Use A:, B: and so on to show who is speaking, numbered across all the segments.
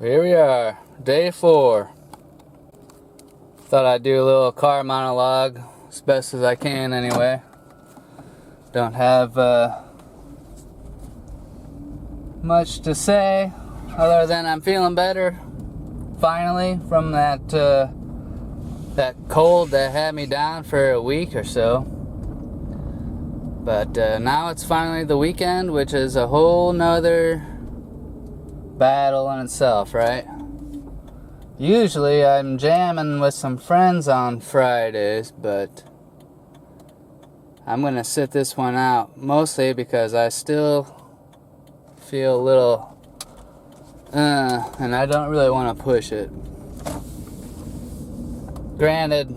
A: Here we are, day 4. Thought I'd do a little car monologue, as best as I can anyway. Don't have much to say, other than I'm feeling better, finally, from that cold that had me down for a week or so. But now it's finally the weekend, which is a whole nother battle in itself, right? Usually I'm jamming with some friends on Fridays, but I'm gonna sit this one out, mostly because I still feel a little and I don't really want to push it. Granted,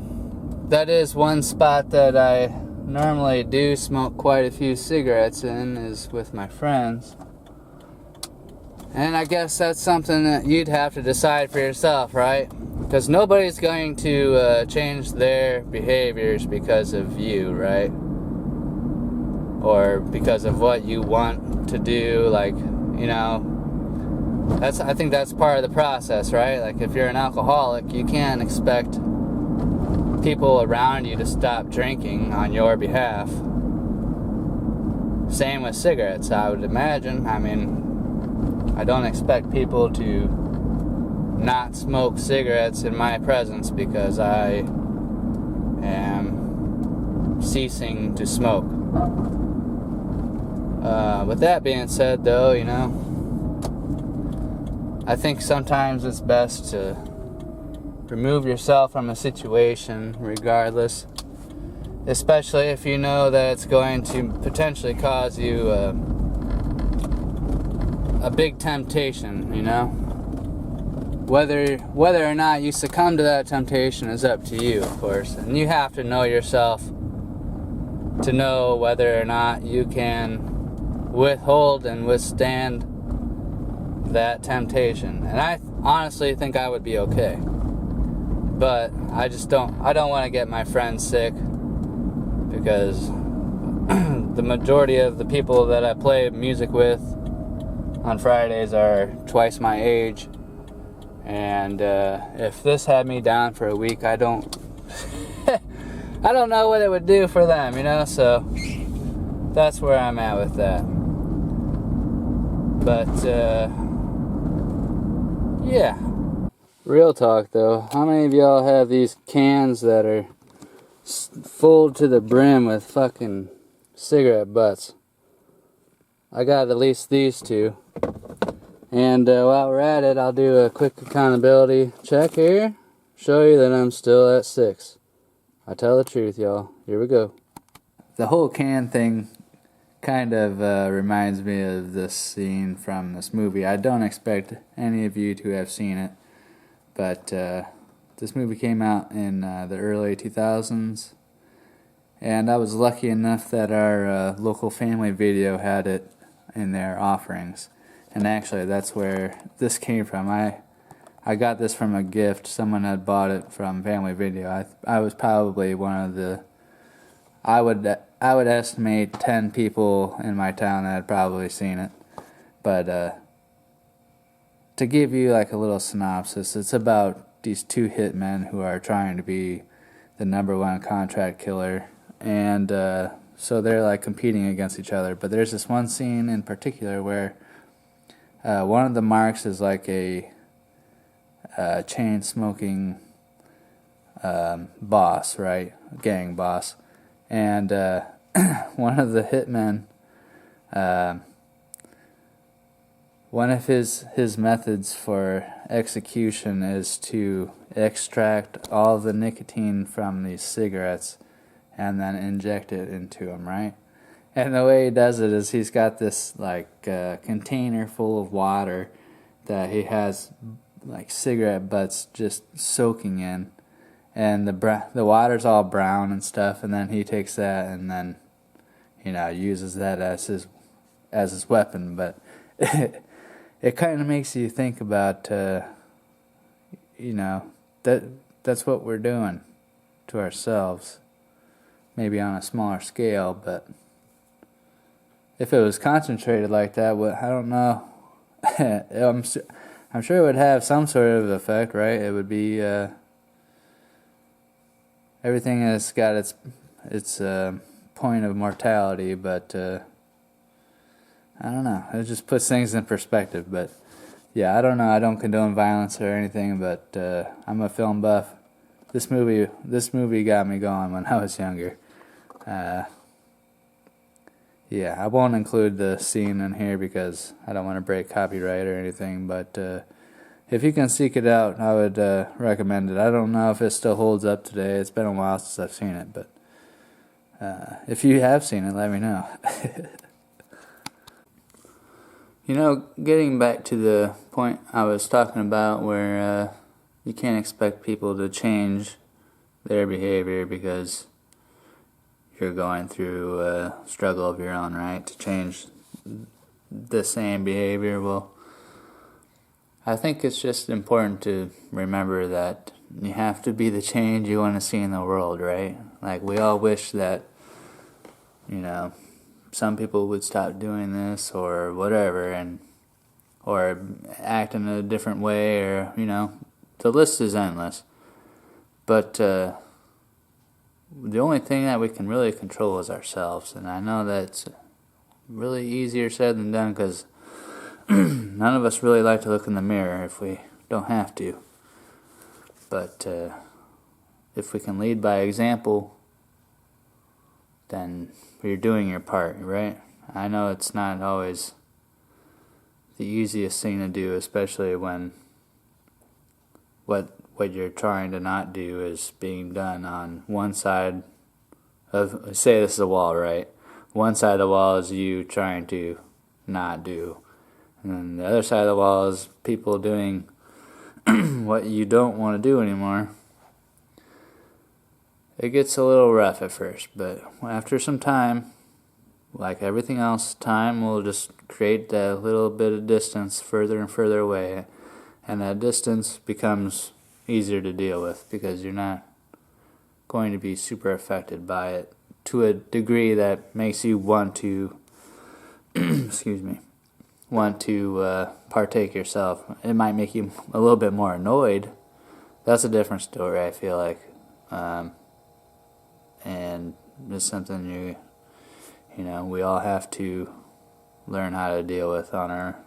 A: that is one spot that I normally do smoke quite a few cigarettes in, is with my friends. And I guess that's something that you'd have to decide for yourself, right? Because nobody's going to change their behaviors because of you, right? Or because of what you want to do, like, you know. I think that's part of the process, right? Like, if you're an alcoholic, you can't expect people around you to stop drinking on your behalf. Same with cigarettes, I would imagine. I mean, I don't expect people to not smoke cigarettes in my presence because I am ceasing to smoke. With that being said, though, you know, I think sometimes it's best to remove yourself from a situation regardless, especially if you know that it's going to potentially cause you a big temptation, you know. Whether or not you succumb to that temptation is up to you, of course, and you have to know yourself to know whether or not you can withhold and withstand that temptation. And I honestly think I would be okay, but I don't want to get my friends sick, because the majority of the people that I play music with on Fridays are twice my age, and if this had me down for a week, I don't I don't know what it would do for them, you know. So that's where I'm at with that. But yeah, real talk though, how many of y'all have these cans that are full to the brim with fucking cigarette butts? I got at least these two. And while we're at it, I'll do a quick accountability check here. Show you that I'm still at 6. I tell the truth, y'all. Here we go. The whole can thing kind of reminds me of this scene from this movie. I don't expect any of you to have seen it, but this movie came out in the early 2000s, and I was lucky enough that our local family video had it in their offerings. And actually, that's where this came from. I got this from a gift. Someone had bought it from Family Video. I was probably one of the, I would estimate 10 people in my town that had probably seen it. But to give you like a little synopsis, it's about these two hitmen who are trying to be the #1 contract killer, and so they're like competing against each other. But there's this one scene in particular where one of the marks is like a chain smoking boss, right? Gang boss. And one of the hitmen, one of his methods for execution is to extract all the nicotine from these cigarettes and then inject it into them, right? And the way he does it is he's got this like container full of water that he has like cigarette butts just soaking in, and the water's all brown and stuff, and then he takes that and then, you know, uses that as his weapon. But it kind of makes you think about you know, that's what we're doing to ourselves, maybe on a smaller scale, but if it was concentrated like that, I don't know. I'm sure it would have some sort of effect, right? It would be, everything has got its point of mortality, but I don't know. It just puts things in perspective. But yeah, I don't know. I don't condone violence or anything, but I'm a film buff. This movie got me going when I was younger. Yeah, I won't include the scene in here because I don't want to break copyright or anything, but if you can seek it out, I would recommend it. I don't know if it still holds up today. It's been a while since I've seen it, but if you have seen it, let me know. You know, getting back to the point I was talking about where you can't expect people to change their behavior because you're going through a struggle of your own, right, to change the same behavior. Well, I think it's just important to remember that you have to be the change you want to see in the world, right? Like, we all wish that, you know, some people would stop doing this or whatever, or act in a different way, or, you know, the list is endless. But the only thing that we can really control is ourselves, and I know that's really easier said than done because none of us really like to look in the mirror if we don't have to. But if we can lead by example, then you're doing your part, right? I know it's not always the easiest thing to do, especially when what you're trying to not do is being done on one side of, say this is a wall, right? One side of the wall is you trying to not do, and then the other side of the wall is people doing what you don't want to do anymore. It gets a little rough at first, but after some time, like everything else, time will just create that little bit of distance further and further away, and that distance becomes easier to deal with because you're not going to be super affected by it to a degree that makes you want to want to partake yourself. It might make you a little bit more annoyed. That's a different story, I feel like, and it's something you know, we all have to learn how to deal with on our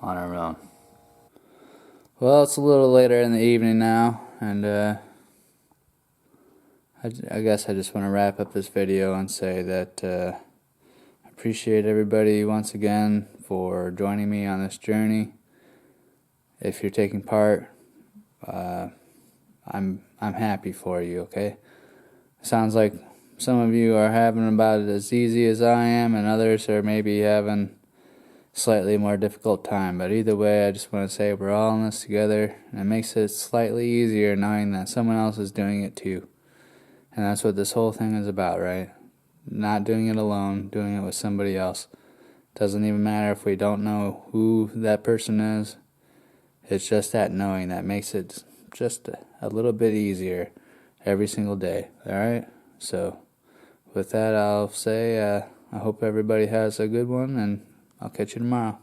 A: own. Well, it's a little later in the evening now, and I guess I just want to wrap up this video and say that I appreciate everybody once again for joining me on this journey. If you're taking part, I'm happy for you, okay? Sounds like some of you are having about it as easy as I am, and others are maybe having slightly more difficult time, but either way, I just want to say we're all in this together, and it makes it slightly easier knowing that someone else is doing it too. And that's what this whole thing is about, right? Not doing it alone, doing it with somebody else. Doesn't even matter if we don't know who that person is. It's just that knowing that makes it just a little bit easier every single day. Alright? So with that, I'll say I hope everybody has a good one, and I'll catch you tomorrow.